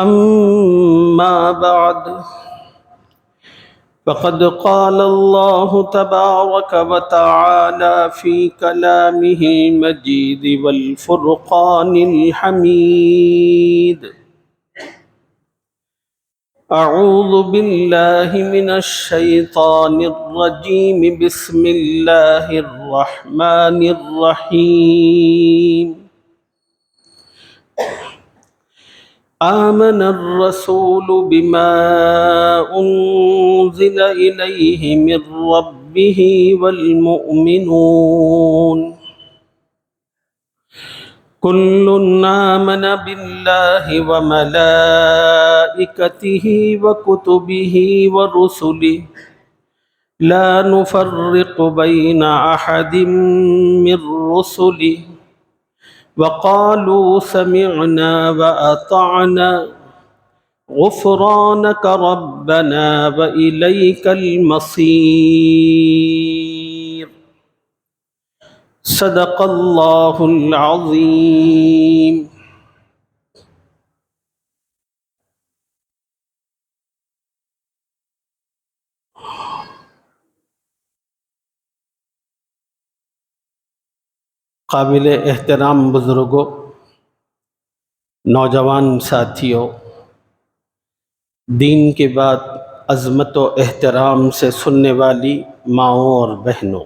أما بعد فقد قال الله تبارك وتعالى في كلامه المجيد والفرقان الحميد. أعوذ بالله من الشيطان الرجيم. بسم الله الرحمن الرحيم. آمن الرسول بما أنزل إليه من ربه والمؤمنون كل آمن بالله وملائكته وكتبه ورسله لا نفرق بين أحد من رسله وقالوا سمعنا وأطعنا غفرانك ربنا وإليك المصير. صدق اللہ العظیم. قابل احترام بزرگوں، نوجوان ساتھیوں، دین کی بات عظمت و احترام سے سننے والی ماؤں اور بہنوں،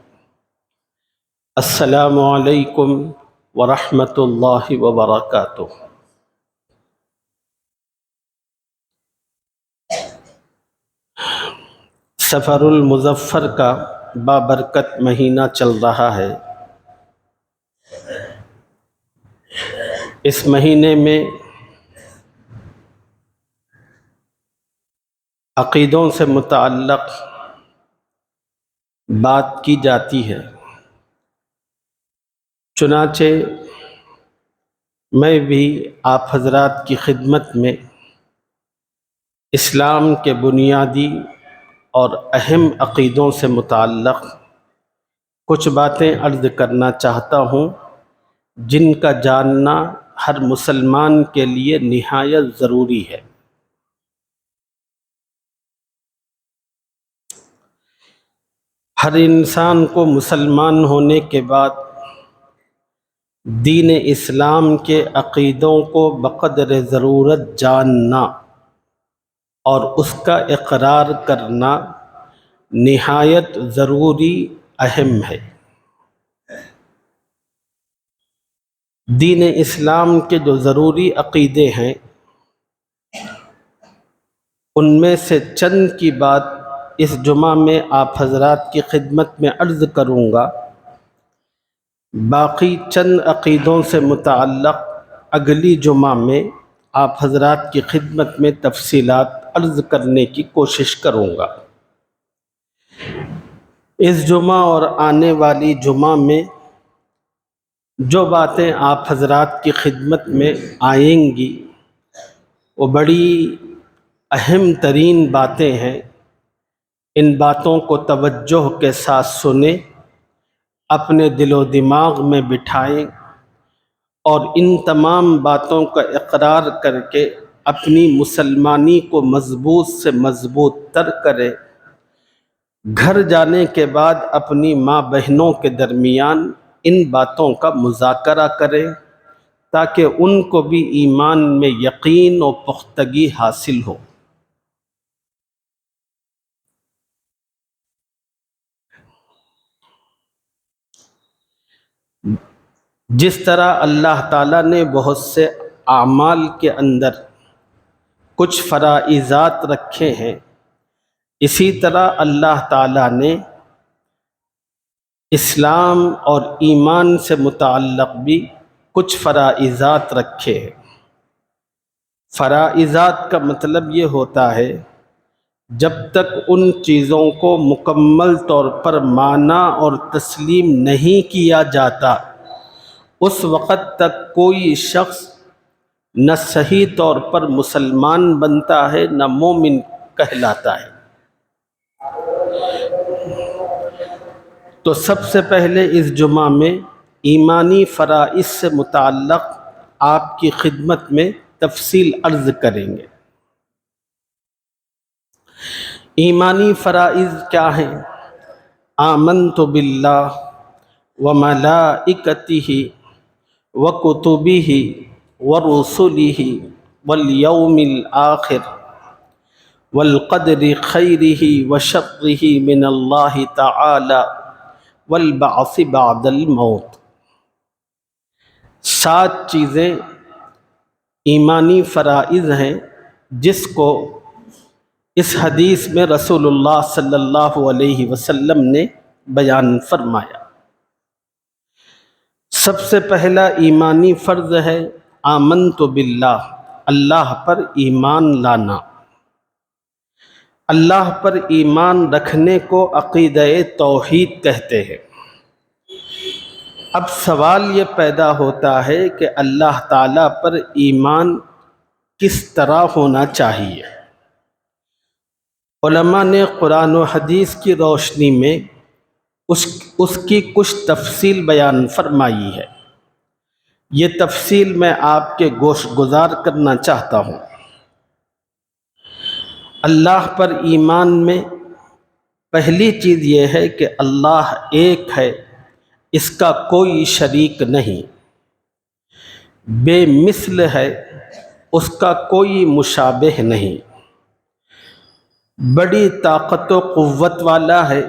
السلام علیکم ورحمۃ اللہ وبرکاتہ۔ سفر المظفر کا بابرکت مہینہ چل رہا ہے۔ اس مہینے میں عقیدوں سے متعلق بات کی جاتی ہے، چنانچہ میں بھی آپ حضرات کی خدمت میں اسلام کے بنیادی اور اہم عقیدوں سے متعلق کچھ باتیں عرض کرنا چاہتا ہوں، جن کا جاننا ہر مسلمان کے لیے نہایت ضروری ہے۔ ہر انسان کو مسلمان ہونے کے بعد دین اسلام کے عقیدوں کو بقدر ضرورت جاننا اور اس کا اقرار کرنا نہایت ضروری اہم ہے۔ دین اسلام کے جو ضروری عقیدے ہیں، ان میں سے چند کی بات اس جمعہ میں آپ حضرات کی خدمت میں عرض کروں گا، باقی چند عقیدوں سے متعلق اگلی جمعہ میں آپ حضرات کی خدمت میں تفصیلات عرض کرنے کی کوشش کروں گا۔ اس جمعہ اور آنے والی جمعہ میں جو باتیں آپ حضرات کی خدمت میں آئیں گی وہ بڑی اہم ترین باتیں ہیں۔ ان باتوں کو توجہ کے ساتھ سنیں، اپنے دل و دماغ میں بٹھائیں اور ان تمام باتوں کا اقرار کر کے اپنی مسلمانی کو مضبوط سے مضبوط تر کریں۔ گھر جانے کے بعد اپنی ماں بہنوں کے درمیان ان باتوں کا مذاکرہ کریں تاکہ ان کو بھی ایمان میں یقین و پختگی حاصل ہو۔ جس طرح اللہ تعالیٰ نے بہت سے اعمال کے اندر کچھ فرائضات رکھے ہیں، اسی طرح اللہ تعالیٰ نے اسلام اور ایمان سے متعلق بھی کچھ فرائضات رکھے ہیں۔ فرائضات کا مطلب یہ ہوتا ہے جب تک ان چیزوں کو مکمل طور پر مانا اور تسلیم نہیں کیا جاتا، اس وقت تک کوئی شخص نہ صحیح طور پر مسلمان بنتا ہے نہ مومن کہلاتا ہے۔ تو سب سے پہلے اس جمعہ میں ایمانی فرائض سے متعلق آپ کی خدمت میں تفصیل عرض کریں گے۔ ایمانی فرائض کیا ہیں؟ آمنت باللہ وملائکتہ وکتبہ ورسلہ والیوم الآخر والقدر خیرہ وشرہ من اللہ تعالی والبعث بعد الموت۔ 7 چیزیں ایمانی فرائض ہیں جس کو اس حدیث میں رسول اللہ صلی اللہ علیہ وسلم نے بیان فرمایا۔ سب سے پہلا ایمانی فرض ہے آمنت باللہ، اللہ پر ایمان لانا۔ اللہ پر ایمان رکھنے کو عقیدہ توحید کہتے ہیں۔ اب سوال یہ پیدا ہوتا ہے کہ اللہ تعالیٰ پر ایمان کس طرح ہونا چاہیے؟ علماء نے قرآن و حدیث کی روشنی میں اس کی کچھ تفصیل بیان فرمائی ہے۔ یہ تفصیل میں آپ کے گوش گزار کرنا چاہتا ہوں۔ اللہ پر ایمان میں پہلی چیز یہ ہے کہ اللہ ایک ہے، اس کا کوئی شریک نہیں، بے مثل ہے، اس کا کوئی مشابہ نہیں، بڑی طاقت و قوت والا ہے،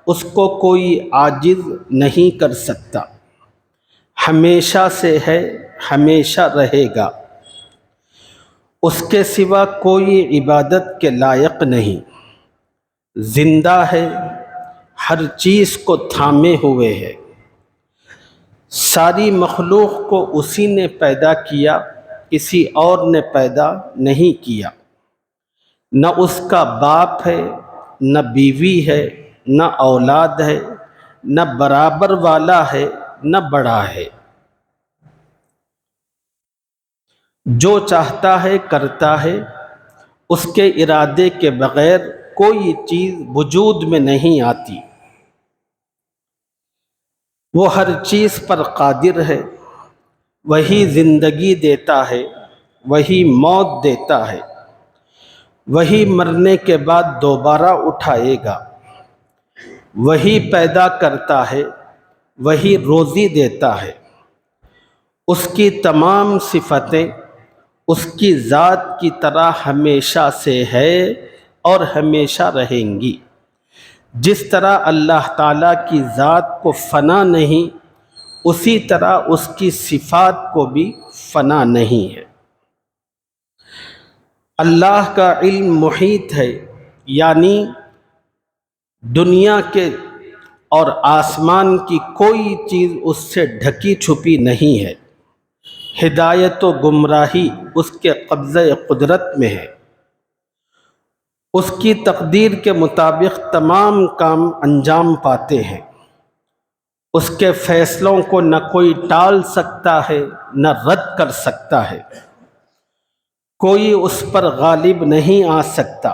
اس کو کوئی عاجز نہیں کر سکتا، ہمیشہ سے ہے، ہمیشہ رہے گا، اس کے سوا کوئی عبادت کے لائق نہیں، زندہ ہے، ہر چیز کو تھامے ہوئے ہے، ساری مخلوق کو اسی نے پیدا کیا، کسی اور نے پیدا نہیں کیا، نہ اس کا باپ ہے، نہ بیوی ہے، نہ اولاد ہے، نہ برابر والا ہے، نہ بڑا ہے، جو چاہتا ہے کرتا ہے، اس کے ارادے کے بغیر کوئی چیز وجود میں نہیں آتی، وہ ہر چیز پر قادر ہے، وہی زندگی دیتا ہے، وہی موت دیتا ہے، وہی مرنے کے بعد دوبارہ اٹھائے گا، وہی پیدا کرتا ہے، وہی روزی دیتا ہے، اس کی تمام صفتیں اس کی ذات کی طرح ہمیشہ سے ہے اور ہمیشہ رہیں گی۔ جس طرح اللہ تعالیٰ کی ذات کو فنا نہیں، اسی طرح اس کی صفات کو بھی فنا نہیں ہے۔ اللہ کا علم محیط ہے، یعنی دنیا کے اور آسمان کی کوئی چیز اس سے ڈھکی چھپی نہیں ہے، ہدایت و گمراہی اس کے قبضہ قدرت میں ہے، اس کی تقدیر کے مطابق تمام کام انجام پاتے ہیں، اس کے فیصلوں کو نہ کوئی ٹال سکتا ہے نہ رد کر سکتا ہے، کوئی اس پر غالب نہیں آ سکتا،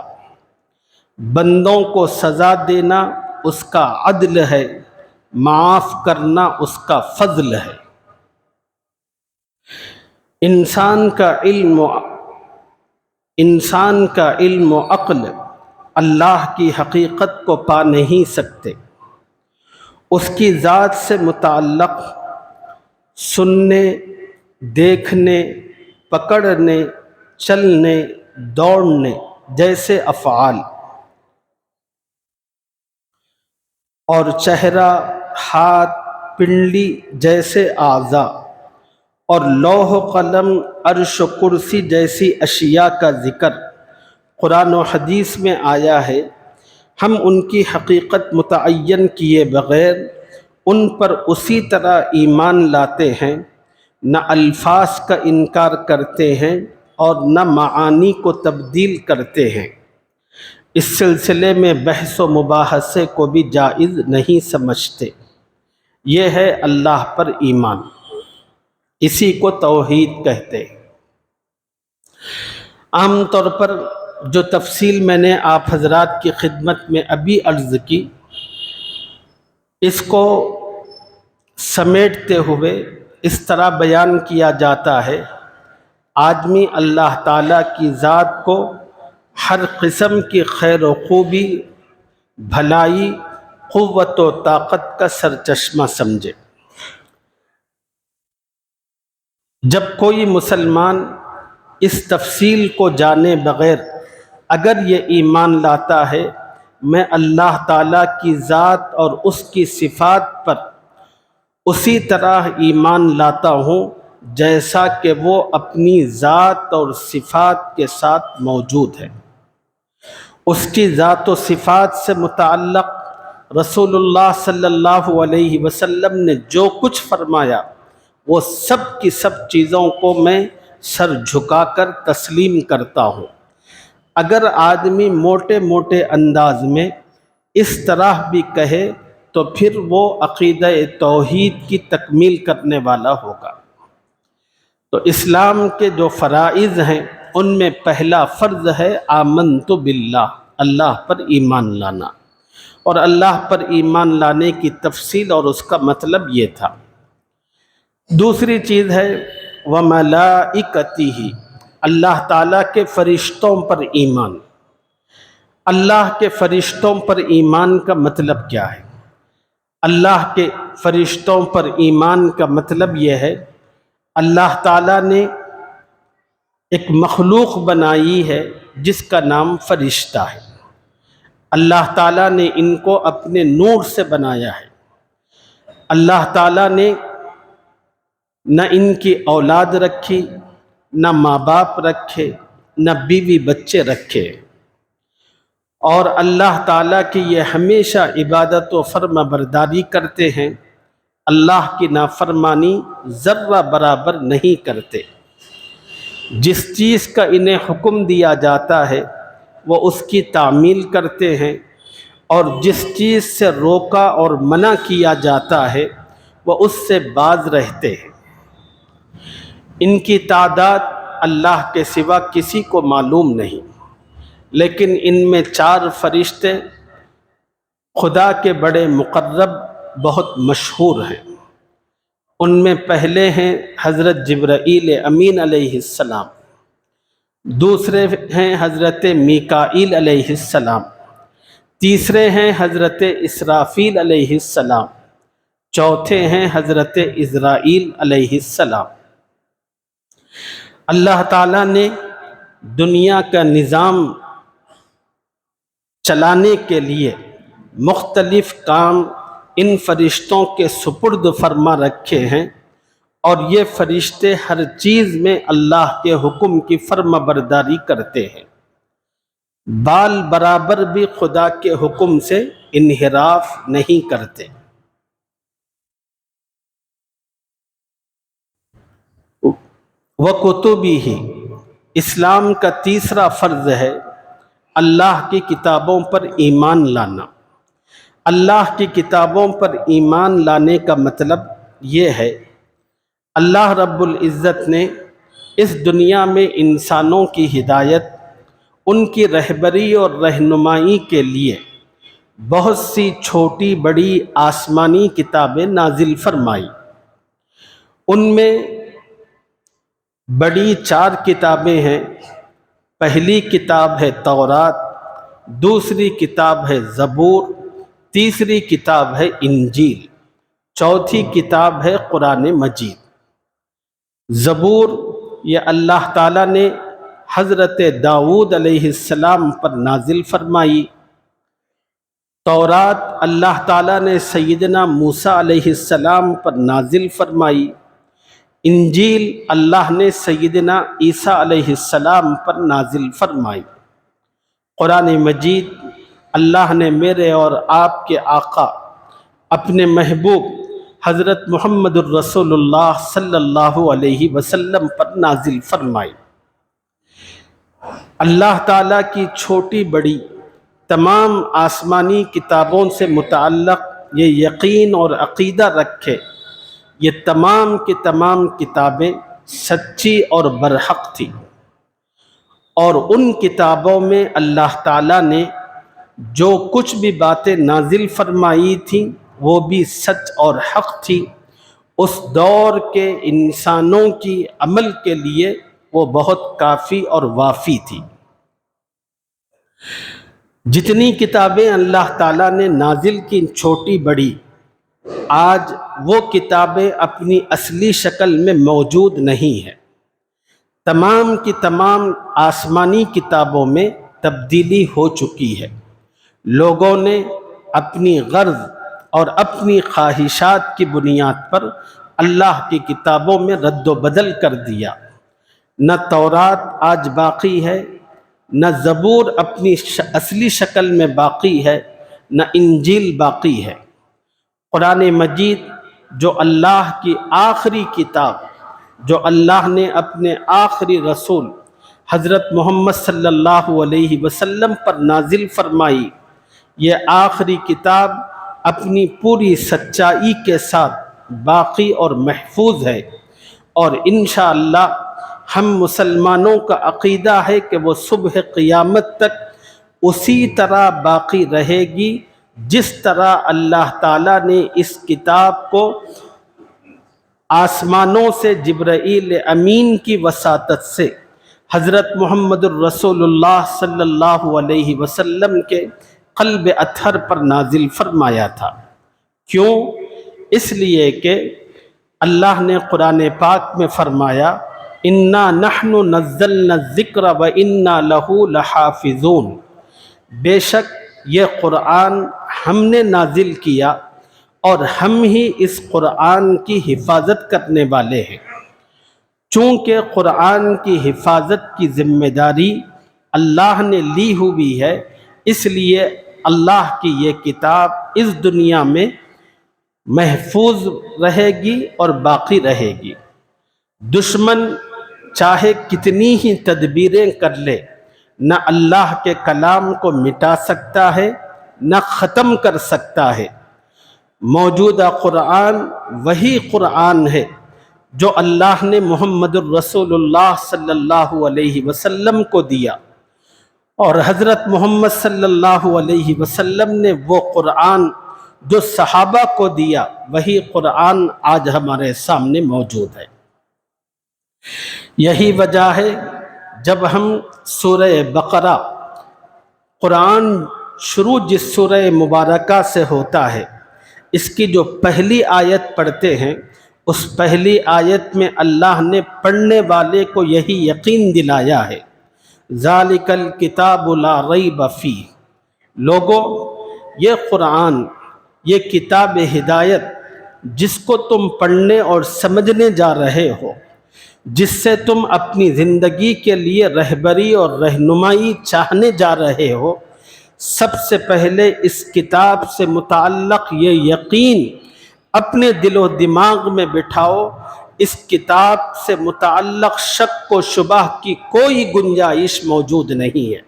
بندوں کو سزا دینا اس کا عدل ہے، معاف کرنا اس کا فضل ہے۔ انسان کا علم و عقل اللہ کی حقیقت کو پا نہیں سکتے، اس کی ذات سے متعلق سننے، دیکھنے، پکڑنے، چلنے، دوڑنے جیسے افعال اور چہرہ، ہاتھ، پنڈلی جیسے اعضاء اور لوح و قلم، عرش و کرسی جیسی اشیاء کا ذکر قرآن و حدیث میں آیا ہے، ہم ان کی حقیقت متعین کیے بغیر ان پر اسی طرح ایمان لاتے ہیں، نہ الفاظ کا انکار کرتے ہیں اور نہ معانی کو تبدیل کرتے ہیں۔ اس سلسلے میں بحث و مباحثے کو بھی جائز نہیں سمجھتے۔ یہ ہے اللہ پر ایمان، اسی کو توحید کہتے ہیں۔ عام طور پر جو تفصیل میں نے آپ حضرات کی خدمت میں ابھی عرض کی، اس کو سمیٹتے ہوئے اس طرح بیان کیا جاتا ہے آدمی اللہ تعالیٰ کی ذات کو ہر قسم کی خیر و خوبی، بھلائی، قوت و طاقت کا سرچشمہ سمجھے۔ جب کوئی مسلمان اس تفصیل کو جانے بغیر اگر یہ ایمان لاتا ہے میں اللہ تعالیٰ کی ذات اور اس کی صفات پر اسی طرح ایمان لاتا ہوں جیسا کہ وہ اپنی ذات اور صفات کے ساتھ موجود ہے، اس کی ذات و صفات سے متعلق رسول اللہ صلی اللہ علیہ وسلم نے جو کچھ فرمایا وہ سب کی سب چیزوں کو میں سر جھکا کر تسلیم کرتا ہوں۔ اگر آدمی موٹے موٹے انداز میں اس طرح بھی کہے تو پھر وہ عقیدہ توحید کی تکمیل کرنے والا ہوگا۔ تو اسلام کے جو فرائض ہیں ان میں پہلا فرض ہے آمنت باللہ، اللہ پر ایمان لانا، اور اللہ پر ایمان لانے کی تفصیل اور اس کا مطلب یہ تھا۔ دوسری چیز ہے وملائکتہ، اللہ تعالیٰ کے فرشتوں پر ایمان۔ اللہ کے فرشتوں پر ایمان کا مطلب کیا ہے؟ اللہ کے فرشتوں پر ایمان کا مطلب یہ ہے اللہ تعالیٰ نے ایک مخلوق بنائی ہے جس کا نام فرشتہ ہے۔ اللہ تعالیٰ نے ان کو اپنے نور سے بنایا ہے۔ اللہ تعالیٰ نے نہ ان کی اولاد رکھی، نہ ماں باپ رکھے، نہ بیوی بچے رکھے، اور اللہ تعالیٰ کی یہ ہمیشہ عبادت و فرما برداری کرتے ہیں، اللہ کی نافرمانی ذرہ برابر نہیں کرتے۔ جس چیز کا انہیں حکم دیا جاتا ہے وہ اس کی تعمیل کرتے ہیں، اور جس چیز سے روکا اور منع کیا جاتا ہے وہ اس سے باز رہتے ہیں۔ ان کی تعداد اللہ کے سوا کسی کو معلوم نہیں، لیکن ان میں 4 فرشتے خدا کے بڑے مقرب بہت مشہور ہیں۔ ان میں پہلے ہیں حضرت جبرائیل امین علیہ السلام، دوسرے ہیں حضرت میکائیل علیہ السلام، تیسرے ہیں حضرت اسرافیل علیہ السلام، چوتھے ہیں حضرت عزرائیل علیہ السلام۔ اللہ تعالیٰ نے دنیا کا نظام چلانے کے لیے مختلف کام ان فرشتوں کے سپرد فرما رکھے ہیں، اور یہ فرشتے ہر چیز میں اللہ کے حکم کی فرما برداری کرتے ہیں، بال برابر بھی خدا کے حکم سے انحراف نہیں کرتے۔ وَكُتُبِهِ، اسلام کا تیسرا فرض ہے اللہ کی کتابوں پر ایمان لانا۔ اللہ کی کتابوں پر ایمان لانے کا مطلب یہ ہے اللہ رب العزت نے اس دنیا میں انسانوں کی ہدایت، ان کی رہبری اور رہنمائی کے لیے بہت سی چھوٹی بڑی آسمانی کتابیں نازل فرمائی۔ ان میں بڑی 4 کتابیں ہیں۔ پہلی کتاب ہے تورات، دوسری کتاب ہے زبور، تیسری کتاب ہے انجیل، چوتھی کتاب ہے قرآن مجید۔ زبور یہ اللہ تعالیٰ نے حضرت داؤد علیہ السلام پر نازل فرمائی۔ تورات اللہ تعالیٰ نے سیدنا موسیٰ علیہ السلام پر نازل فرمائی۔ انجیل اللہ نے سیدنا عیسیٰ علیہ السلام پر نازل فرمائی۔ قرآن مجید اللہ نے میرے اور آپ کے آقا اپنے محبوب حضرت محمد الرسول اللہ صلی اللہ علیہ وسلم پر نازل فرمائی۔ اللہ تعالیٰ کی چھوٹی بڑی تمام آسمانی کتابوں سے متعلق یہ یقین اور عقیدہ رکھے یہ تمام کی تمام کتابیں سچی اور برحق تھیں، اور ان کتابوں میں اللہ تعالیٰ نے جو کچھ بھی باتیں نازل فرمائی تھیں وہ بھی سچ اور حق تھی۔ اس دور کے انسانوں کی عمل کے لیے وہ بہت کافی اور وافی تھی۔ جتنی کتابیں اللہ تعالیٰ نے نازل کی چھوٹی بڑی، آج وہ کتابیں اپنی اصلی شکل میں موجود نہیں ہیں۔ تمام کی تمام آسمانی کتابوں میں تبدیلی ہو چکی ہے۔ لوگوں نے اپنی غرض اور اپنی خواہشات کی بنیاد پر اللہ کی کتابوں میں رد و بدل کر دیا۔ نہ تورات آج باقی ہے، نہ زبور اپنی اصلی شکل میں باقی ہے، نہ انجیل باقی ہے۔ قرآن مجید جو اللہ کی آخری کتاب، جو اللہ نے اپنے آخری رسول حضرت محمد صلی اللہ علیہ وسلم پر نازل فرمائی، یہ آخری کتاب اپنی پوری سچائی کے ساتھ باقی اور محفوظ ہے، اور انشاءاللہ ہم مسلمانوں کا عقیدہ ہے کہ وہ صبح قیامت تک اسی طرح باقی رہے گی جس طرح اللہ تعالیٰ نے اس کتاب کو آسمانوں سے جبرائیل امین کی وساطت سے حضرت محمد الرسول اللہ صلی اللہ علیہ وسلم کے قلب اطہر پر نازل فرمایا تھا۔ کیوں؟ اس لیے کہ اللہ نے قرآن پاک میں فرمایا اِنَّا نَحْنُ نَزَّلْنَا الذِّكْرَ وَإِنَّا لَهُ لَحَافِظُونَ، بے شک یہ قرآن ہم نے نازل کیا اور ہم ہی اس قرآن کی حفاظت کرنے والے ہیں۔ چونکہ قرآن کی حفاظت کی ذمہ داری اللہ نے لی ہوئی ہے، اس لیے اللہ کی یہ کتاب اس دنیا میں محفوظ رہے گی اور باقی رہے گی۔ دشمن چاہے کتنی ہی تدبیریں کر لے، نہ اللہ کے کلام کو مٹا سکتا ہے، نہ ختم کر سکتا ہے۔ موجودہ قرآن وہی قرآن ہے جو اللہ نے محمد الرسول اللہ صلی اللہ علیہ وسلم کو دیا، اور حضرت محمد صلی اللہ علیہ وسلم نے وہ قرآن جو صحابہ کو دیا، وہی قرآن آج ہمارے سامنے موجود ہے۔ یہی وجہ ہے جب ہم سورہ بقرہ، قرآن شروع جس سورہ مبارکہ سے ہوتا ہے، اس کی جو پہلی آیت پڑھتے ہیں، اس پہلی آیت میں اللہ نے پڑھنے والے کو یہی یقین دلایا ہے، ذالک الکتاب لا ریب فیہ، لوگو یہ قرآن، یہ کتاب ہدایت جس کو تم پڑھنے اور سمجھنے جا رہے ہو، جس سے تم اپنی زندگی کے لیے رہبری اور رہنمائی چاہنے جا رہے ہو، سب سے پہلے اس کتاب سے متعلق یہ یقین اپنے دل و دماغ میں بٹھاؤ، اس کتاب سے متعلق شک و شبہ کی کوئی گنجائش موجود نہیں ہے۔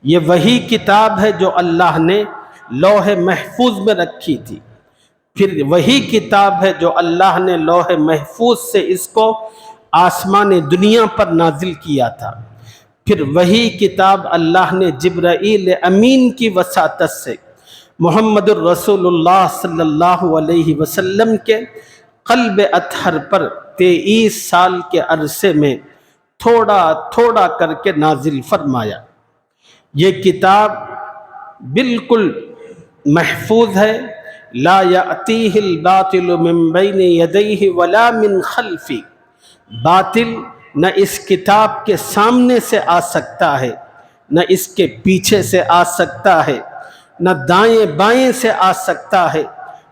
یہ وہی کتاب ہے جو اللہ نے لوح محفوظ میں رکھی تھی، پھر وہی کتاب ہے جو اللہ نے لوح محفوظ سے اس کو آسمان دنیا پر نازل کیا تھا، پھر وہی کتاب اللہ نے جبرائیل امین کی وساطت سے محمد الرسول اللہ صلی اللہ علیہ وسلم کے قلب اطہر پر 23 سال کے عرصے میں تھوڑا تھوڑا کر کے نازل فرمایا۔ یہ کتاب بالکل محفوظ ہے، لا یأتیہ الباطل من بین یدیہ ولا من خلفہ، باطل نہ اس کتاب کے سامنے سے آ سکتا ہے، نہ اس کے پیچھے سے آ سکتا ہے، نہ دائیں بائیں سے آ سکتا ہے،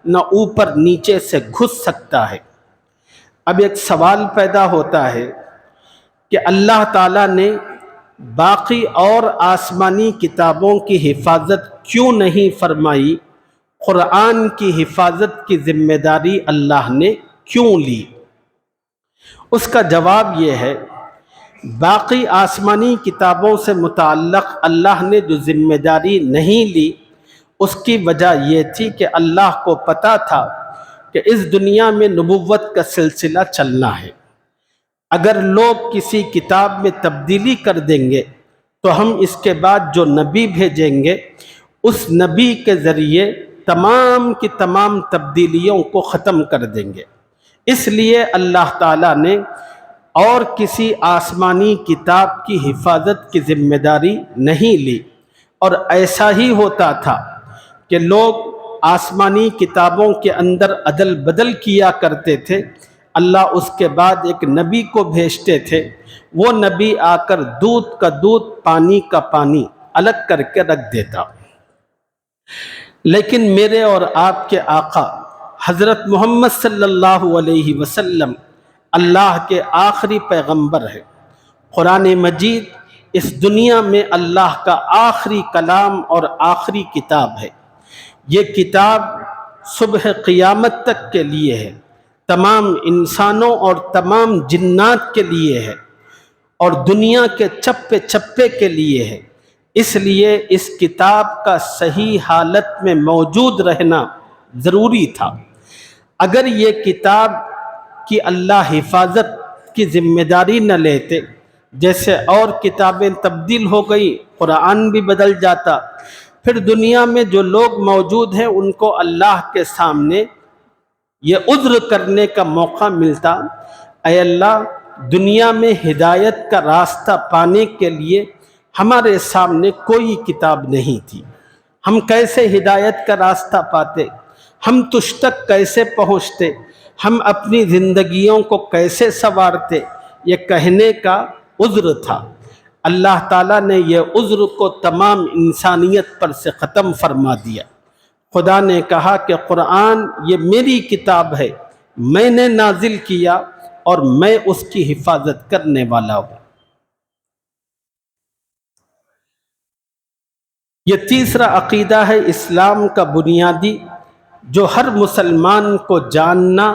نہ اوپر نیچے سے گھس سکتا ہے۔ اب ایک سوال پیدا ہوتا ہے کہ اللہ تعالیٰ نے باقی اور آسمانی کتابوں کی حفاظت کیوں نہیں فرمائی؟ قرآن کی حفاظت کی ذمہ داری اللہ نے کیوں لی؟ اس کا جواب یہ ہے، باقی آسمانی کتابوں سے متعلق اللہ نے جو ذمہ داری نہیں لی، اس کی وجہ یہ تھی کہ اللہ کو پتہ تھا کہ اس دنیا میں نبوت کا سلسلہ چلنا ہے۔ اگر لوگ کسی کتاب میں تبدیلی کر دیں گے تو ہم اس کے بعد جو نبی بھیجیں گے، اس نبی کے ذریعے تمام کی تمام تبدیلیوں کو ختم کر دیں گے۔ اس لیے اللہ تعالیٰ نے اور کسی آسمانی کتاب کی حفاظت کی ذمہ داری نہیں لی، اور ایسا ہی ہوتا تھا کہ لوگ آسمانی کتابوں کے اندر عدل بدل کیا کرتے تھے۔ اللہ اس کے بعد ایک نبی کو بھیجتے تھے، وہ نبی آ کر دودھ کا دودھ، پانی کا پانی الگ کر کے رکھ دیتا۔ لیکن میرے اور آپ کے آقا حضرت محمد صلی اللہ علیہ وسلم اللہ کے آخری پیغمبر ہے۔ قرآن مجید اس دنیا میں اللہ کا آخری کلام اور آخری کتاب ہے۔ یہ کتاب صبح قیامت تک کے لیے ہے، تمام انسانوں اور تمام جنات کے لیے ہے، اور دنیا کے چپے چپے کے لیے ہے۔ اس لیے اس کتاب کا صحیح حالت میں موجود رہنا ضروری تھا۔ اگر یہ کتاب کی اللہ حفاظت کی ذمہ داری نہ لیتے، جیسے اور کتابیں تبدیل ہو گئی، قرآن بھی بدل جاتا، پھر دنیا میں جو لوگ موجود ہیں ان کو اللہ کے سامنے یہ عذر کرنے کا موقع ملتا، اے اللہ، دنیا میں ہدایت کا راستہ پانے کے لیے ہمارے سامنے کوئی کتاب نہیں تھی، ہم کیسے ہدایت کا راستہ پاتے، ہم تجھ تک کیسے پہنچتے، ہم اپنی زندگیوں کو کیسے سنوارتے، یہ کہنے کا عذر تھا۔ اللہ تعالیٰ نے یہ عذر کو تمام انسانیت پر سے ختم فرما دیا۔ خدا نے کہا کہ قرآن یہ میری کتاب ہے، میں نے نازل کیا اور میں اس کی حفاظت کرنے والا ہوں۔ یہ تیسرا عقیدہ ہے اسلام کا بنیادی، جو ہر مسلمان کو جاننا،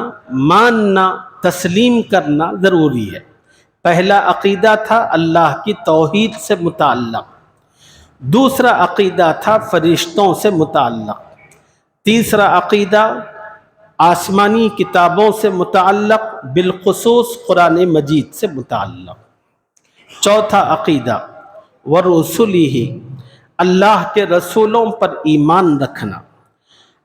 ماننا، تسلیم کرنا ضروری ہے۔ پہلا عقیدہ تھا اللہ کی توحید سے متعلق، دوسرا عقیدہ تھا فرشتوں سے متعلق، تیسرا عقیدہ آسمانی کتابوں سے متعلق، بالخصوص قرآن مجید سے متعلق، چوتھا عقیدہ ورسلہ، اللہ کے رسولوں پر ایمان رکھنا۔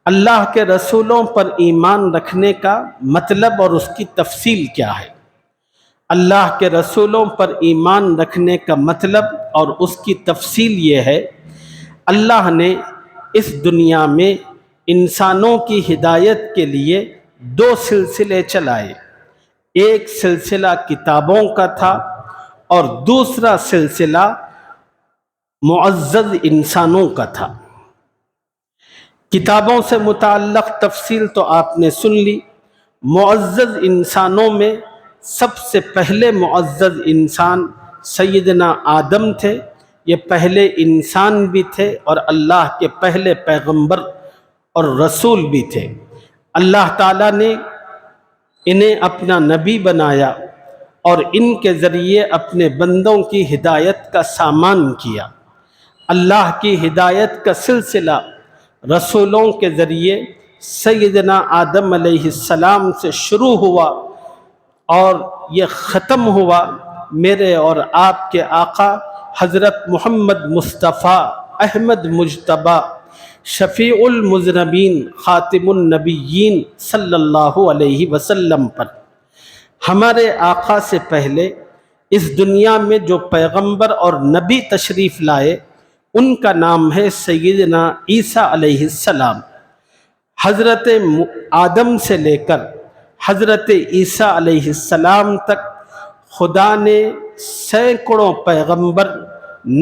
اللہ کے رسولوں پر ایمان رکھنے کا مطلب اور اس کی تفصیل کیا ہے؟ اللہ کے رسولوں پر ایمان رکھنے کا مطلب اور اس کی تفصیل یہ ہے، اللہ نے اس دنیا میں انسانوں کی ہدایت کے لیے دو سلسلے چلائے، ایک سلسلہ کتابوں کا تھا اور دوسرا سلسلہ معزز انسانوں کا تھا۔ کتابوں سے متعلق تفصیل تو آپ نے سن لی۔ معزز انسانوں میں سب سے پہلے معزز انسان سیدنا آدم تھے، یہ پہلے انسان بھی تھے اور اللہ کے پہلے پیغمبر اور رسول بھی تھے۔ اللہ تعالیٰ نے انہیں اپنا نبی بنایا اور ان کے ذریعے اپنے بندوں کی ہدایت کا سامان کیا۔ اللہ کی ہدایت کا سلسلہ رسولوں کے ذریعے سیدنا آدم علیہ السلام سے شروع ہوا اور یہ ختم ہوا میرے اور آپ کے آقا حضرت محمد مصطفیٰ احمد مجتبیٰ شفیع المذنبین خاتم النبیین صلی اللہ علیہ وسلم پر۔ ہمارے آقا سے پہلے اس دنیا میں جو پیغمبر اور نبی تشریف لائے ان کا نام ہے سیدنا عیسیٰ علیہ السلام۔ حضرت آدم سے لے کر حضرت عیسیٰ علیہ السلام تک خدا نے سینکڑوں پیغمبر،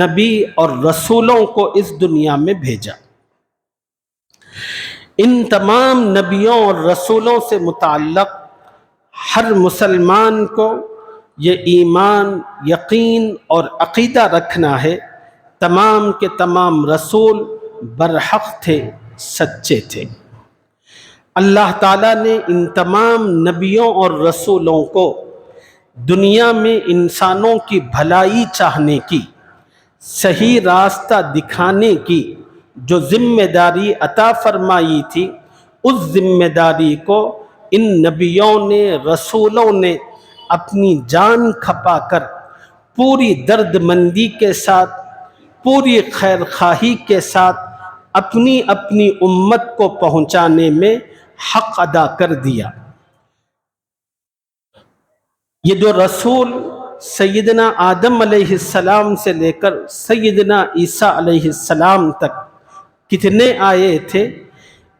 نبی اور رسولوں کو اس دنیا میں بھیجا۔ ان تمام نبیوں اور رسولوں سے متعلق ہر مسلمان کو یہ ایمان، یقین اور عقیدہ رکھنا ہے، تمام کے تمام رسول برحق تھے، سچے تھے۔ اللہ تعالیٰ نے ان تمام نبیوں اور رسولوں کو دنیا میں انسانوں کی بھلائی چاہنے کی، صحیح راستہ دکھانے کی جو ذمہ داری عطا فرمائی تھی، اس ذمہ داری کو ان نبیوں نے، رسولوں نے اپنی جان کھپا کر پوری درد مندی کے ساتھ، پوری خیر خواہی کے ساتھ اپنی اپنی امت کو پہنچانے میں حق ادا کر دیا۔ یہ جو رسول سیدنا آدم علیہ السلام سے لے کر سیدنا عیسیٰ علیہ السلام تک کتنے آئے تھے،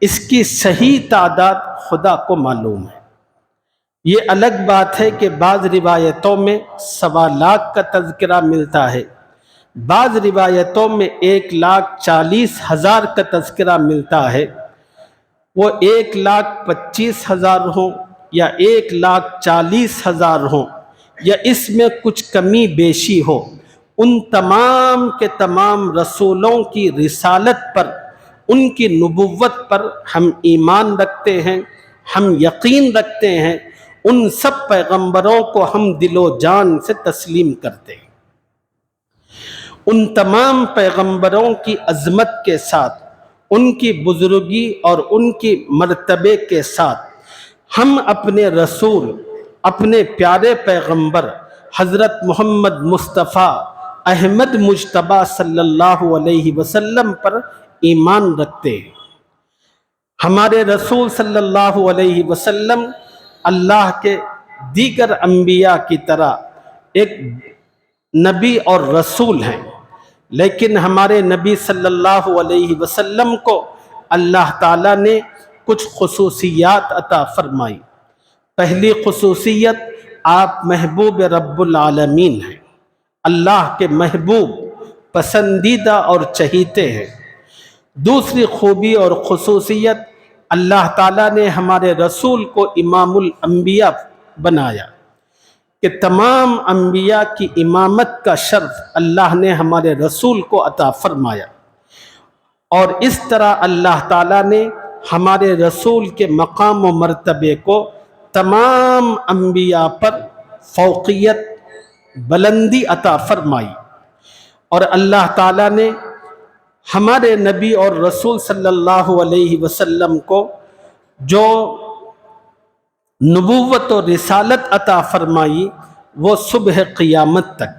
اس کی صحیح تعداد خدا کو معلوم ہے۔ یہ الگ بات ہے کہ بعض روایتوں میں 1.25 کا تذکرہ ملتا ہے، بعض روایتوں میں 1,40,000 کا تذکرہ ملتا ہے۔ وہ 1,25,000 ہوں یا 1,40,000 ہوں یا اس میں کچھ کمی بیشی ہو، ان تمام کے تمام رسولوں کی رسالت پر، ان کی نبوت پر ہم ایمان رکھتے ہیں، ہم یقین رکھتے ہیں، ان سب پیغمبروں کو ہم دل و جان سے تسلیم کرتے ہیں۔ ان تمام پیغمبروں کی عظمت کے ساتھ، ان کی بزرگی اور ان کی مرتبے کے ساتھ ہم اپنے رسول، اپنے پیارے پیغمبر حضرت محمد مصطفیٰ احمد مجتبیٰ صلی اللہ علیہ وسلم پر ایمان رکھتے ہیں۔ ہمارے رسول صلی اللہ علیہ وسلم اللہ کے دیگر انبیاء کی طرح ایک نبی اور رسول ہیں، لیکن ہمارے نبی صلی اللہ علیہ وسلم کو اللہ تعالیٰ نے کچھ خصوصیات عطا فرمائی۔ پہلی خصوصیت، آپ محبوب رب العالمین ہیں، اللہ کے محبوب، پسندیدہ اور چہیتے ہیں۔ دوسری خوبی اور خصوصیت، اللہ تعالیٰ نے ہمارے رسول کو امام الانبیاء بنایا کہ تمام انبیاء کی امامت کا شرف اللہ نے ہمارے رسول کو عطا فرمایا، اور اس طرح اللہ تعالیٰ نے ہمارے رسول کے مقام و مرتبے کو تمام انبیاء پر فوقیت، بلندی عطا فرمائی، اور اللہ تعالیٰ نے ہمارے نبی اور رسول صلی اللہ علیہ وسلم کو جو نبوت و رسالت عطا فرمائی وہ صبح قیامت تک،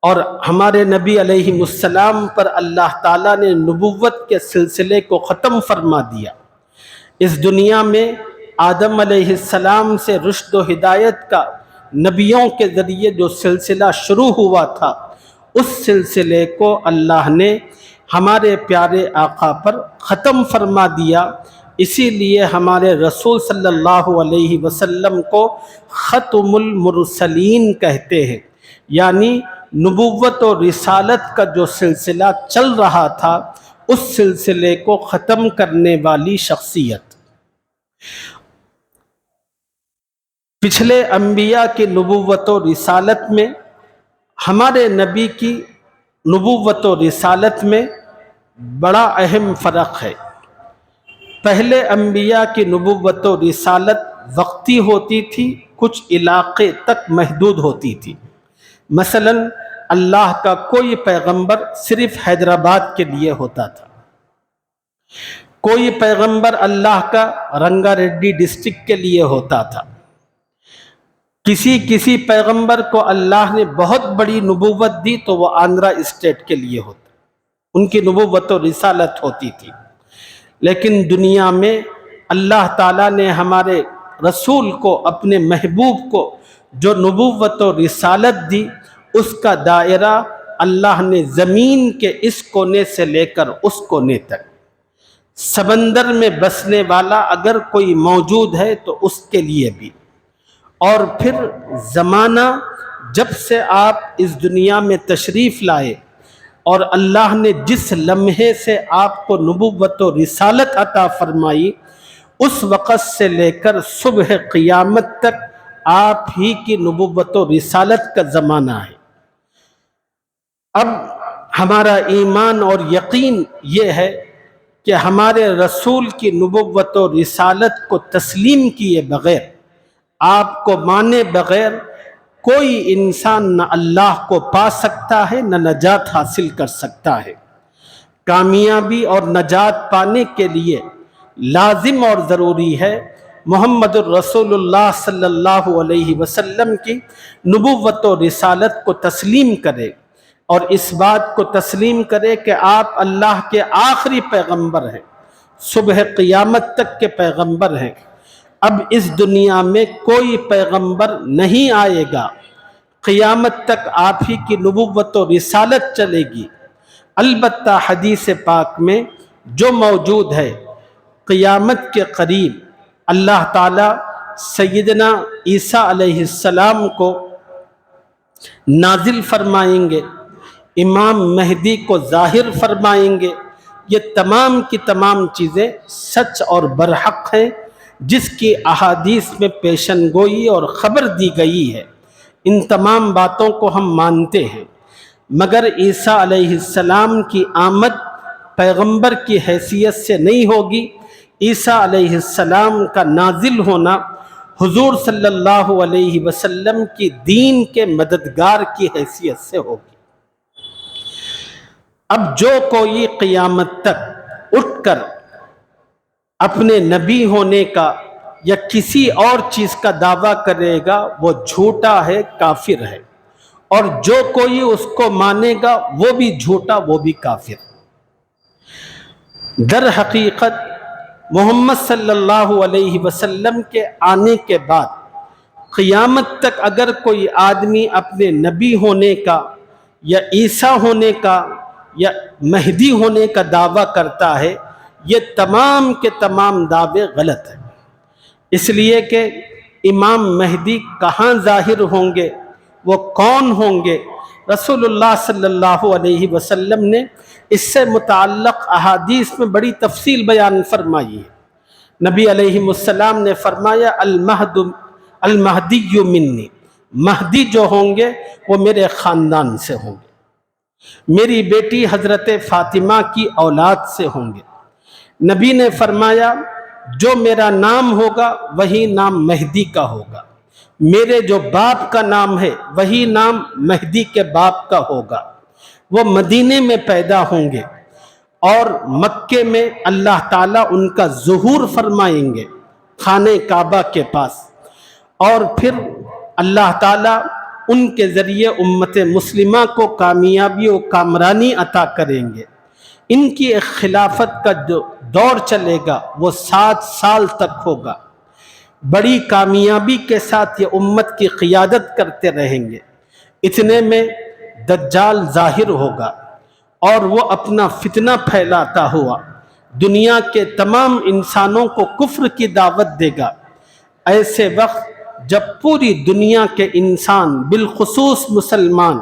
اور ہمارے نبی علیہ السلام پر اللہ تعالیٰ نے نبوت کے سلسلے کو ختم فرما دیا۔ اس دنیا میں آدم علیہ السلام سے رشد و ہدایت کا نبیوں کے ذریعے جو سلسلہ شروع ہوا تھا، اس سلسلے کو اللہ نے ہمارے پیارے آقا پر ختم فرما دیا۔ اسی لیے ہمارے رسول صلی اللہ علیہ وسلم کو ختم المرسلین کہتے ہیں، یعنی نبوت و رسالت کا جو سلسلہ چل رہا تھا اس سلسلے کو ختم کرنے والی شخصیت۔ پچھلے انبیاء کی نبوت و رسالت میں ہمارے نبی کی نبوت و رسالت میں بڑا اہم فرق ہے۔ پہلے انبیاء کی نبوت و رسالت وقتی ہوتی تھی، کچھ علاقے تک محدود ہوتی تھی۔ مثلا اللہ کا کوئی پیغمبر صرف حیدرآباد کے لیے ہوتا تھا، کوئی پیغمبر اللہ کا رنگا ریڈی ڈسٹرکٹ کے لیے ہوتا تھا، کسی پیغمبر کو اللہ نے بہت بڑی نبوت دی تو وہ آندھرا اسٹیٹ کے لیے ہوتا، ان کی نبوت و رسالت ہوتی تھی۔ لیکن دنیا میں اللہ تعالیٰ نے ہمارے رسول کو، اپنے محبوب کو جو نبوت و رسالت دی، اس کا دائرہ اللہ نے زمین کے اس کونے سے لے کر اس کونے تک، سمندر میں بسنے والا اگر کوئی موجود ہے تو اس کے لیے بھی، اور پھر زمانہ جب سے آپ اس دنیا میں تشریف لائے اور اللہ نے جس لمحے سے آپ کو نبوت و رسالت عطا فرمائی، اس وقت سے لے کر صبح قیامت تک آپ ہی کی نبوت و رسالت کا زمانہ ہے۔ اب ہمارا ایمان اور یقین یہ ہے کہ ہمارے رسول کی نبوت و رسالت کو تسلیم کیے بغیر، آپ کو مانے بغیر کوئی انسان نہ اللہ کو پا سکتا ہے، نہ نجات حاصل کر سکتا ہے۔ کامیابی اور نجات پانے کے لیے لازم اور ضروری ہے محمد الرسول اللہ صلی اللہ علیہ وسلم کی نبوت و رسالت کو تسلیم کرے، اور اس بات کو تسلیم کرے کہ آپ اللہ کے آخری پیغمبر ہیں، صبح قیامت تک کے پیغمبر ہیں۔ اب اس دنیا میں کوئی پیغمبر نہیں آئے گا، قیامت تک آپ ہی کی نبوت و رسالت چلے گی۔ البتہ حدیث پاک میں جو موجود ہے، قیامت کے قریب اللہ تعالیٰ سیدنا عیسیٰ علیہ السلام کو نازل فرمائیں گے، امام مہدی کو ظاہر فرمائیں گے۔ یہ تمام کی تمام چیزیں سچ اور برحق ہیں، جس کی احادیث میں پیشن گوئی اور خبر دی گئی ہے۔ ان تمام باتوں کو ہم مانتے ہیں، مگر عیسیٰ علیہ السلام کی آمد پیغمبر کی حیثیت سے نہیں ہوگی۔ عیسیٰ علیہ السلام کا نازل ہونا حضور صلی اللہ علیہ وسلم کی دین کے مددگار کی حیثیت سے ہوگی۔ اب جو کوئی قیامت تک اٹھ کر اپنے نبی ہونے کا یا کسی اور چیز کا دعویٰ کرے گا وہ جھوٹا ہے، کافر ہے، اور جو کوئی اس کو مانے گا وہ بھی جھوٹا، وہ بھی کافر۔ در حقیقت محمد صلی اللہ علیہ وسلم کے آنے کے بعد قیامت تک اگر کوئی آدمی اپنے نبی ہونے کا یا عیسیٰ ہونے کا یا مہدی ہونے کا دعویٰ کرتا ہے، یہ تمام کے تمام دعوے غلط ہیں۔ اس لیے کہ امام مہدی کہاں ظاہر ہوں گے، وہ کون ہوں گے، رسول اللہ صلی اللہ علیہ وسلم نے اس سے متعلق احادیث میں بڑی تفصیل بیان فرمائی ہے۔ نبی علیہ السلام نے فرمایا المہدی منی، مہدی جو ہوں گے وہ میرے خاندان سے ہوں گے، میری بیٹی حضرت فاطمہ کی اولاد سے ہوں گے۔ نبی نے فرمایا جو میرا نام ہوگا وہی نام مہدی کا ہوگا، میرے جو باپ کا نام ہے وہی نام مہدی کے باپ کا ہوگا۔ وہ مدینے میں پیدا ہوں گے اور مکے میں اللہ تعالیٰ ان کا ظہور فرمائیں گے خانہ کعبہ کے پاس، اور پھر اللہ تعالیٰ ان کے ذریعے امت مسلمہ کو کامیابی و کامرانی عطا کریں گے۔ ان کی ایک خلافت کا جو دور چلے گا وہ 7 سال تک ہوگا، بڑی کامیابی کے ساتھ یہ امت کی قیادت کرتے رہیں گے۔ اتنے میں دجال ظاہر ہوگا اور وہ اپنا فتنہ پھیلاتا ہوا دنیا کے تمام انسانوں کو کفر کی دعوت دے گا۔ ایسے وقت جب پوری دنیا کے انسان بالخصوص مسلمان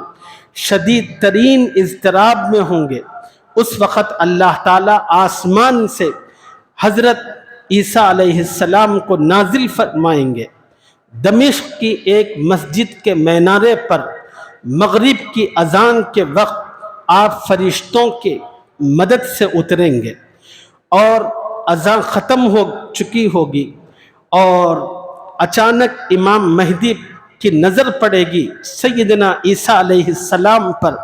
شدید ترین اضطراب میں ہوں گے، اس وقت اللہ تعالیٰ آسمان سے حضرت عیسیٰ علیہ السلام کو نازل فرمائیں گے۔ دمشق کی ایک مسجد کے مینارے پر مغرب کی اذان کے وقت آپ فرشتوں کے مدد سے اتریں گے اور اذان ختم ہو چکی ہوگی، اور اچانک امام مہدی کی نظر پڑے گی سیدنا عیسیٰ علیہ السلام پر۔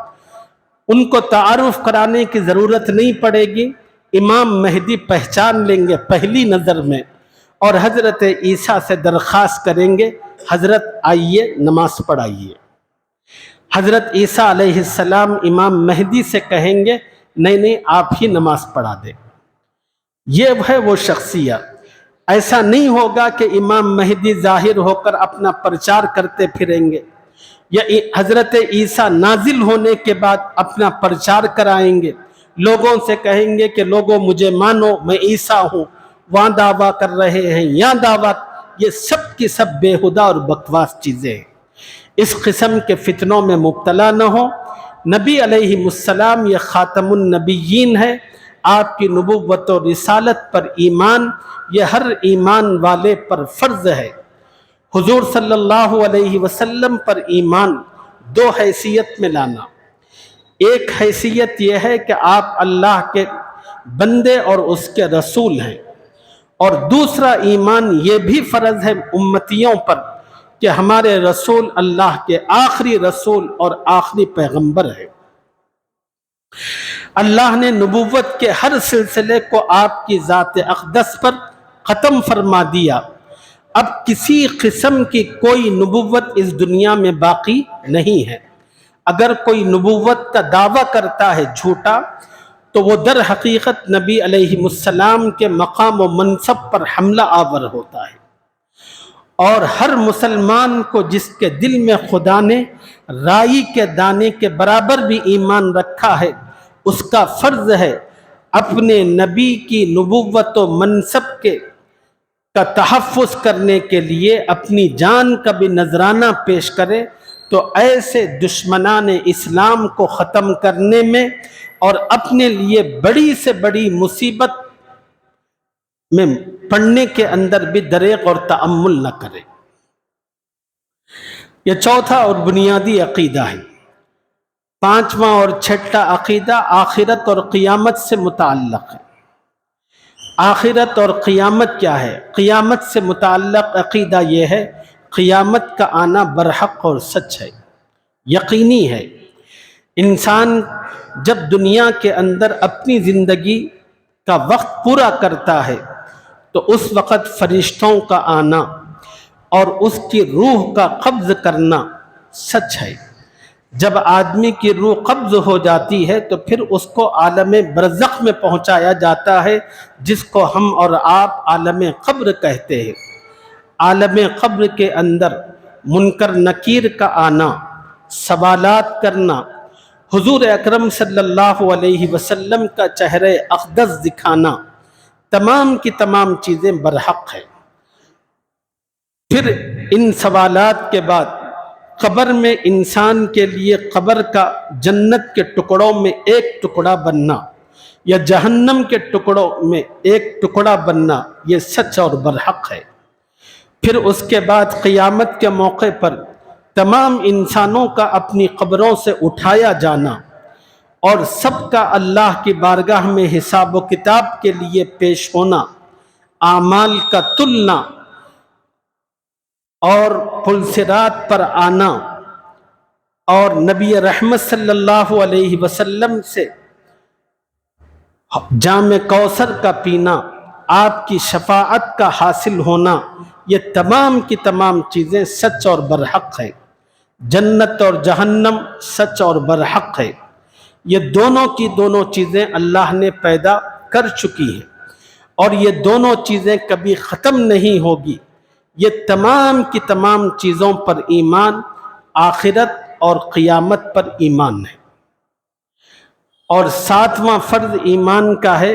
ان کو تعارف کرانے کی ضرورت نہیں پڑے گی، امام مہدی پہچان لیں گے پہلی نظر میں، اور حضرت عیسیٰ سے درخواست کریں گے حضرت آئیے نماز پڑھائیے۔ حضرت عیسیٰ علیہ السلام امام مہدی سے کہیں گے نہیں آپ ہی نماز پڑھا دیں۔ یہ ہے وہ شخصیت۔ ایسا نہیں ہوگا کہ امام مہدی ظاہر ہو کر اپنا پرچار کرتے پھریں گے، یا حضرت عیسیٰ نازل ہونے کے بعد اپنا پرچار کرائیں گے، لوگوں سے کہیں گے کہ لوگوں مجھے مانو میں عیسیٰ ہوں، وہاں دعویٰ کر رہے ہیں یہاں دعویٰ۔ یہ سب کی سب بےہودہ اور بکواس چیزیں ہیں۔ اس قسم کے فتنوں میں مبتلا نہ ہو۔ نبی علیہ السلام یہ خاتم النبیین ہے، آپ کی نبوت و رسالت پر ایمان یہ ہر ایمان والے پر فرض ہے۔ حضور صلی اللہ علیہ وسلم پر ایمان 2 حیثیت میں لانا۔ ایک حیثیت یہ ہے کہ آپ اللہ کے بندے اور اس کے رسول ہیں، اور دوسرا ایمان یہ بھی فرض ہے امتیوں پر کہ ہمارے رسول اللہ کے آخری رسول اور آخری پیغمبر ہے۔ اللہ نے نبوت کے ہر سلسلے کو آپ کی ذات اقدس پر ختم فرما دیا۔ اب کسی قسم کی کوئی نبوت اس دنیا میں باقی نہیں ہے۔ اگر کوئی نبوت کا دعویٰ کرتا ہے جھوٹا، تو وہ در حقیقت نبی علیہ السلام کے مقام و منصب پر حملہ آور ہوتا ہے۔ اور ہر مسلمان کو جس کے دل میں خدا نے رائی کے دانے کے برابر بھی ایمان رکھا ہے، اس کا فرض ہے اپنے نبی کی نبوت و منصب کا تحفظ کرنے کے لیے اپنی جان کا بھی نذرانہ پیش کرے، تو ایسے دشمنان اسلام کو ختم کرنے میں اور اپنے لیے بڑی سے بڑی مصیبت میں پڑنے کے اندر بھی دریغ اور تأمل نہ کرے۔ یہ چوتھا اور بنیادی عقیدہ ہے۔ پانچواں اور چھٹا عقیدہ آخرت اور قیامت سے متعلق ہے۔ آخرت اور قیامت کیا ہے؟ قیامت سے متعلق عقیدہ یہ ہے، قیامت کا آنا برحق اور سچ ہے، یقینی ہے۔ انسان جب دنیا کے اندر اپنی زندگی کا وقت پورا کرتا ہے تو اس وقت فرشتوں کا آنا اور اس کی روح کا قبض کرنا سچ ہے۔ جب آدمی کی روح قبض ہو جاتی ہے تو پھر اس کو عالم برزخ میں پہنچایا جاتا ہے، جس کو ہم اور آپ عالم قبر کہتے ہیں۔ عالم قبر کے اندر منکر نکیر کا آنا، سوالات کرنا، حضور اکرم صلی اللہ علیہ وسلم کا چہرہ اقدس دکھانا، تمام کی تمام چیزیں برحق ہیں۔ پھر ان سوالات کے بعد قبر میں انسان کے لیے قبر کا جنت کے ٹکڑوں میں ایک ٹکڑا بننا یا جہنم کے ٹکڑوں میں ایک ٹکڑا بننا، یہ سچ اور برحق ہے۔ پھر اس کے بعد قیامت کے موقع پر تمام انسانوں کا اپنی قبروں سے اٹھایا جانا اور سب کا اللہ کی بارگاہ میں حساب و کتاب کے لیے پیش ہونا، اعمال کا تلنا اور پل صراط پر آنا اور نبی رحمت صلی اللہ علیہ وسلم سے جام کوثر کا پینا، آپ کی شفاعت کا حاصل ہونا، یہ تمام کی تمام چیزیں سچ اور برحق ہے۔ جنت اور جہنم سچ اور برحق ہے۔ یہ دونوں کی دونوں چیزیں اللہ نے پیدا کر چکی ہیں اور یہ دونوں چیزیں کبھی ختم نہیں ہوگی۔ یہ تمام کی تمام چیزوں پر ایمان، آخرت اور قیامت پر ایمان ہے۔ اور ساتواں فرض ایمان کا ہے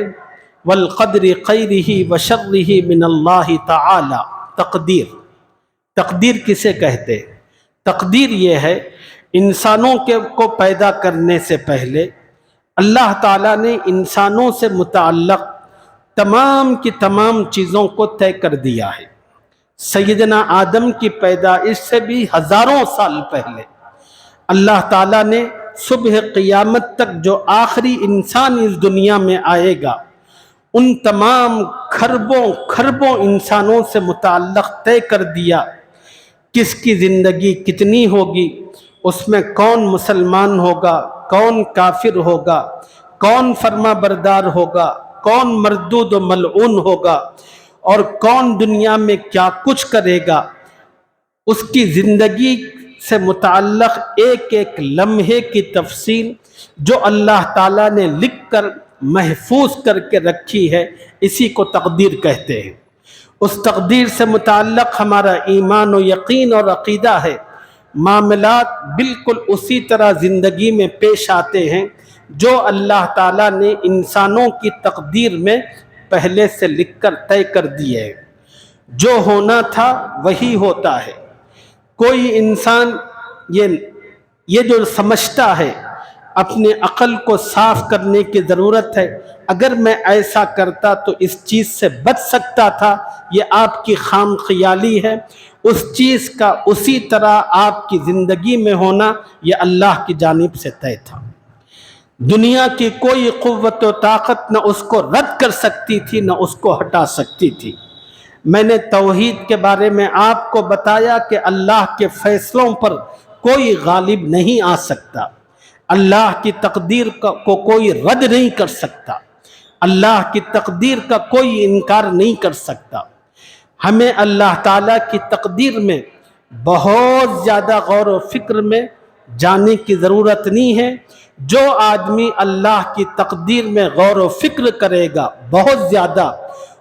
والقدر خیرہ وشرہ من اللہ تعالی، تقدیر۔ تقدیر کسے کہتے ہیں؟ تقدیر یہ ہے، انسانوں کو پیدا کرنے سے پہلے اللہ تعالیٰ نے انسانوں سے متعلق تمام کی تمام چیزوں کو طے کر دیا ہے۔ سیدنا آدم کی پیدائش سے بھی ہزاروں سال پہلے اللہ تعالیٰ نے صبح قیامت تک جو آخری انسان اس دنیا میں آئے گا، ان تمام کھربوں انسانوں سے متعلق طے کر دیا، کس کی زندگی کتنی ہوگی، اس میں کون مسلمان ہوگا، کون کافر ہوگا، کون فرما بردار ہوگا، کون مردود و ملعون ہوگا، اور کون دنیا میں کیا کچھ کرے گا۔ اس کی زندگی سے متعلق ایک ایک لمحے کی تفصیل جو اللہ تعالیٰ نے لکھ کر محفوظ کر کے رکھی ہے، اسی کو تقدیر کہتے ہیں۔ اس تقدیر سے متعلق ہمارا ایمان و یقین اور عقیدہ ہے۔ معاملات بالکل اسی طرح زندگی میں پیش آتے ہیں جو اللہ تعالیٰ نے انسانوں کی تقدیر میں پہلے سے لکھ کر طے کر دیے ہیں۔ جو ہونا تھا وہی ہوتا ہے۔ کوئی انسان یہ جو سمجھتا ہے، اپنے عقل کو صاف کرنے کی ضرورت ہے، اگر میں ایسا کرتا تو اس چیز سے بچ سکتا تھا، یہ آپ کی خام خیالی ہے۔ اس چیز کا اسی طرح آپ کی زندگی میں ہونا یہ اللہ کی جانب سے طے تھا۔ دنیا کی کوئی قوت و طاقت نہ اس کو رد کر سکتی تھی، نہ اس کو ہٹا سکتی تھی۔ میں نے توحید کے بارے میں آپ کو بتایا کہ اللہ کے فیصلوں پر کوئی غالب نہیں آ سکتا، اللہ کی تقدیر کو کوئی رد نہیں کر سکتا، اللہ کی تقدیر کا کوئی انکار نہیں کر سکتا۔ ہمیں اللہ تعالیٰ کی تقدیر میں بہت زیادہ غور و فکر میں جانے کی ضرورت نہیں ہے۔ جو آدمی اللہ کی تقدیر میں غور و فکر کرے گا بہت زیادہ،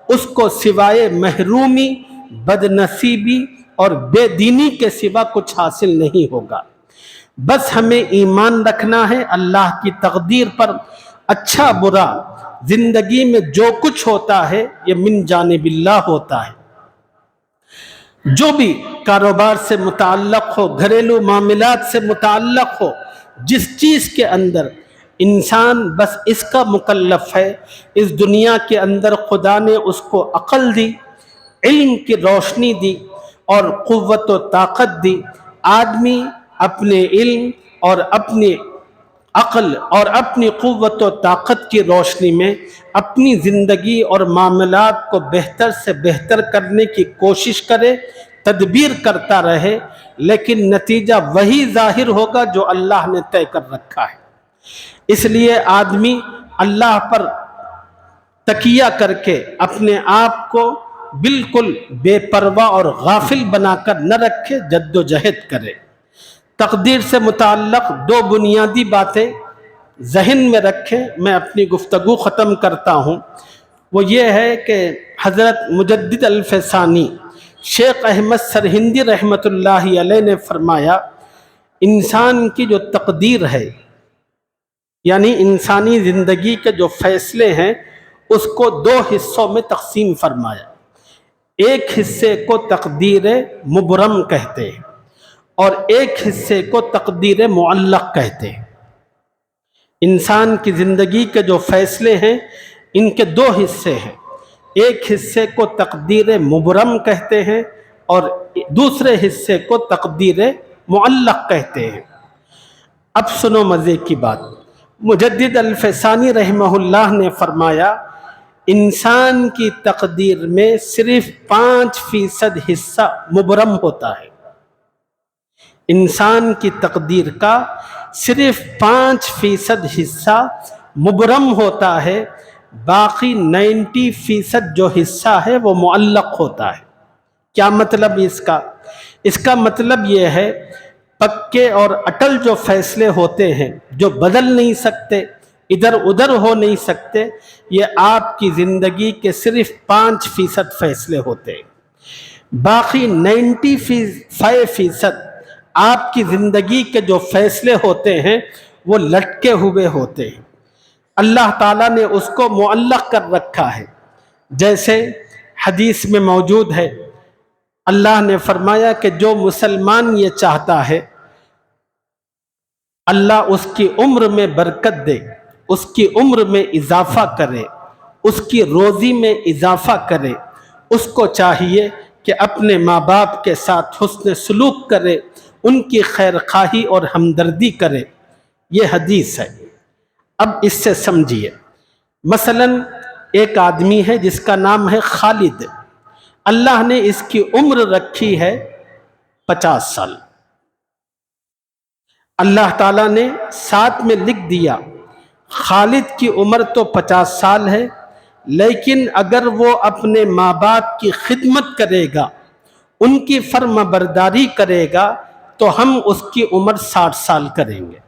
اس کو سوائے محرومی، بدنصیبی اور بے دینی کے سوا کچھ حاصل نہیں ہوگا۔ بس ہمیں ایمان رکھنا ہے اللہ کی تقدیر پر، اچھا برا زندگی میں جو کچھ ہوتا ہے یہ من جانب اللہ ہوتا ہے۔ جو بھی کاروبار سے متعلق ہو، گھریلو معاملات سے متعلق ہو، جس چیز کے اندر انسان بس اس کا مکلف ہے، اس دنیا کے اندر خدا نے اس کو عقل دی، علم کی روشنی دی اور قوت و طاقت دی۔ آدمی اپنے علم اور اپنی عقل اور اپنی قوت و طاقت کی روشنی میں اپنی زندگی اور معاملات کو بہتر سے بہتر کرنے کی کوشش کرے، تدبیر کرتا رہے، لیکن نتیجہ وہی ظاہر ہوگا جو اللہ نے طے کر رکھا ہے۔ اس لیے آدمی اللہ پر تکیہ کر کے اپنے آپ کو بالکل بے پرواہ اور غافل بنا کر نہ رکھے، جد و جہد کرے۔ تقدیر سے متعلق دو بنیادی باتیں ذہن میں رکھیں، میں اپنی گفتگو ختم کرتا ہوں۔ وہ یہ ہے کہ حضرت مجدد الفسانی شیخ احمد سرہندی رحمۃ اللہ علیہ نے فرمایا، انسان کی جو تقدیر ہے، یعنی انسانی زندگی کے جو فیصلے ہیں، اس کو دو حصوں میں تقسیم فرمایا۔ ایک حصے کو تقدیر مبرم کہتے ہیں اور ایک حصے کو تقدیر معلق کہتے ہیں۔ انسان کی زندگی کے جو فیصلے ہیں ان کے دو حصے ہیں، ایک حصے کو تقدیر مبرم کہتے ہیں اور دوسرے حصے کو تقدیر معلق کہتے ہیں۔ اب سنو مزے کی بات، مجدد الفسانی رحمہ اللہ نے فرمایا، انسان کی تقدیر میں صرف 5% حصہ مبرم ہوتا ہے۔ انسان کی تقدیر کا صرف 5% حصہ مبرم ہوتا ہے، باقی 90% جو حصہ ہے وہ معلق ہوتا ہے۔ کیا مطلب اس کا مطلب یہ ہے، پکے اور اٹل جو فیصلے ہوتے ہیں جو بدل نہیں سکتے، ادھر ادھر ہو نہیں سکتے، یہ آپ کی زندگی کے صرف 5% فیصلے ہوتے ہیں۔ باقی 95% آپ کی زندگی کے جو فیصلے ہوتے ہیں وہ لٹکے ہوئے ہوتے ہیں، اللہ تعالیٰ نے اس کو معلق کر رکھا ہے۔ جیسے حدیث میں موجود ہے، اللہ نے فرمایا کہ جو مسلمان یہ چاہتا ہے اللہ اس کی عمر میں برکت دے، اس کی عمر میں اضافہ کرے، اس کی روزی میں اضافہ کرے، اس کو چاہیے کہ اپنے ماں باپ کے ساتھ حسن سلوک کرے، ان کی خیر خواہی اور ہمدردی کرے۔ یہ حدیث ہے۔ اب اس سے سمجھیے، مثلا ایک آدمی ہے جس کا نام ہے خالد، اللہ نے اس کی عمر رکھی ہے 50 سال۔ اللہ تعالیٰ نے ساتھ میں لکھ دیا خالد کی عمر تو 50 سال ہے، لیکن اگر وہ اپنے ماں باپ کی خدمت کرے گا، ان کی فرما برداری کرے گا تو ہم اس کی عمر 60 سال کریں گے۔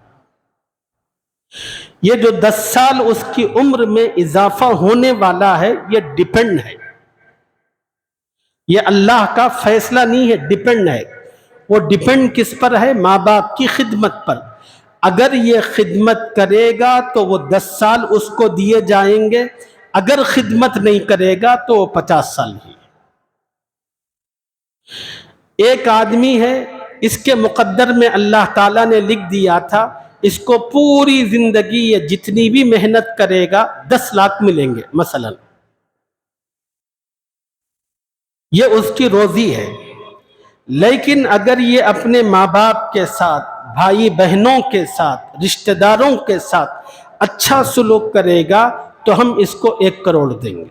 یہ جو 10 سال اس کی عمر میں اضافہ ہونے والا ہے یہ ڈیپینڈ ہے، یہ اللہ کا فیصلہ نہیں ہے، ڈیپینڈ ہے۔ وہ ڈیپینڈ کس پر ہے؟ ماں باپ کی خدمت پر۔ اگر یہ خدمت کرے گا تو وہ 10 سال اس کو دیے جائیں گے، اگر خدمت نہیں کرے گا تو وہ 50 سال ہی۔ ایک آدمی ہے، اس کے مقدر میں اللہ تعالیٰ نے لکھ دیا تھا اس کو پوری زندگی یہ جتنی بھی محنت کرے گا 10 لاکھ ملیں گے مثلا، یہ اس کی روزی ہے۔ لیکن اگر یہ اپنے ماں باپ کے ساتھ، بھائی بہنوں کے ساتھ، رشتہ داروں کے ساتھ اچھا سلوک کرے گا تو ہم اس کو 1 کروڑ دیں گے۔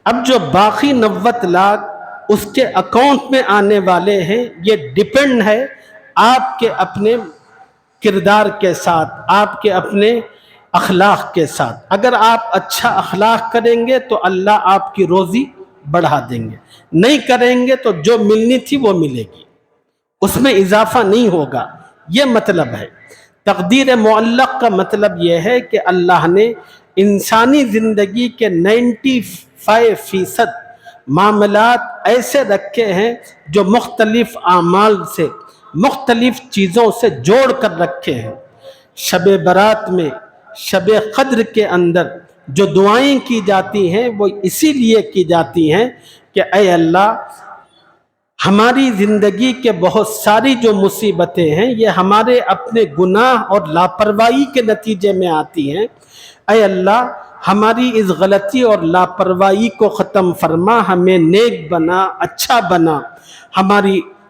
اب جو باقی 90 لاکھ اس کے اکاؤنٹ میں آنے والے ہیں، یہ ڈیپینڈ ہے آپ کے اپنے کردار کے ساتھ، آپ کے اپنے اخلاق کے ساتھ۔ اگر آپ اچھا اخلاق کریں گے تو اللہ آپ کی روزی بڑھا دیں گے، نہیں کریں گے تو جو ملنی تھی وہ ملے گی، اس میں اضافہ نہیں ہوگا۔ یہ مطلب ہے۔ تقدیر معلق کا مطلب یہ ہے کہ اللہ نے انسانی زندگی کے 95% معاملات ایسے رکھے ہیں جو مختلف اعمال سے، مختلف چیزوں سے جوڑ کر رکھے ہیں۔ شب برات میں، شب قدر کے اندر جو دعائیں کی جاتی ہیں وہ اسی لیے کی جاتی ہیں کہ اے اللہ، ہماری زندگی کے بہت ساری جو مصیبتیں ہیں یہ ہمارے اپنے گناہ اور لاپرواہی کے نتیجے میں آتی ہیں۔ اے اللہ، ہماری اس غلطی اور لاپرواہی کو ختم فرما، ہمیں نیک بنا، اچھا بنا،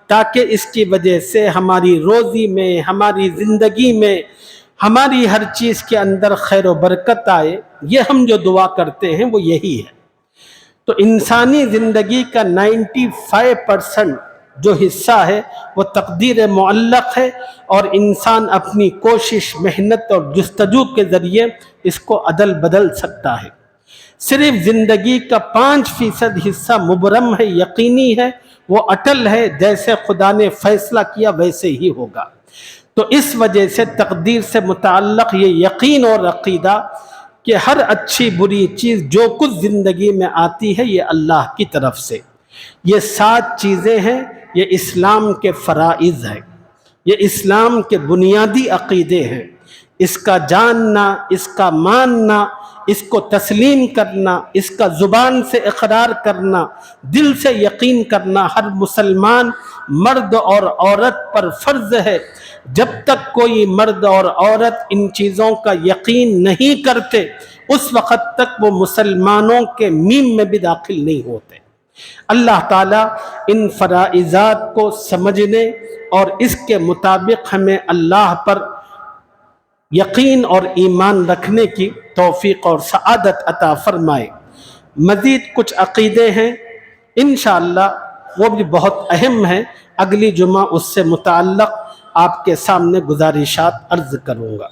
تاکہ اس کی وجہ سے ہماری روزی میں، ہماری زندگی میں، ہماری ہر چیز کے اندر خیر و برکت آئے۔ یہ ہم جو دعا کرتے ہیں وہ یہی ہے۔ تو انسانی زندگی کا 95% جو حصہ ہے وہ تقدیر معلق ہے، اور انسان اپنی کوشش، محنت اور جستجو کے ذریعے اس کو عدل بدل سکتا ہے۔ صرف زندگی کا 5% حصہ مبرم ہے، یقینی ہے، وہ اٹل ہے، جیسے خدا نے فیصلہ کیا ویسے ہی ہوگا۔ تو اس وجہ سے تقدیر سے متعلق یہ یقین اور عقیدہ کہ ہر اچھی بری چیز جو کچھ زندگی میں آتی ہے یہ اللہ کی طرف سے۔ یہ 7 چیزیں ہیں، یہ اسلام کے فرائض ہیں، یہ اسلام کے بنیادی عقیدے ہیں۔ اس کا جاننا، اس کا ماننا، اس کو تسلیم کرنا، اس کا زبان سے اقرار کرنا، دل سے یقین کرنا ہر مسلمان مرد اور عورت پر فرض ہے۔ جب تک کوئی مرد اور عورت ان چیزوں کا یقین نہیں کرتے اس وقت تک وہ مسلمانوں کے میم میں بھی داخل نہیں ہوتے۔ اللہ تعالیٰ ان فرائضات کو سمجھنے اور اس کے مطابق ہمیں اللہ پر یقین اور ایمان رکھنے کی توفیق اور سعادت عطا فرمائے۔ مزید کچھ عقیدے ہیں انشاءاللہ، وہ بھی بہت اہم ہیں، اگلی جمعہ اس سے متعلق آپ کے سامنے گزارشات عرض کروں گا۔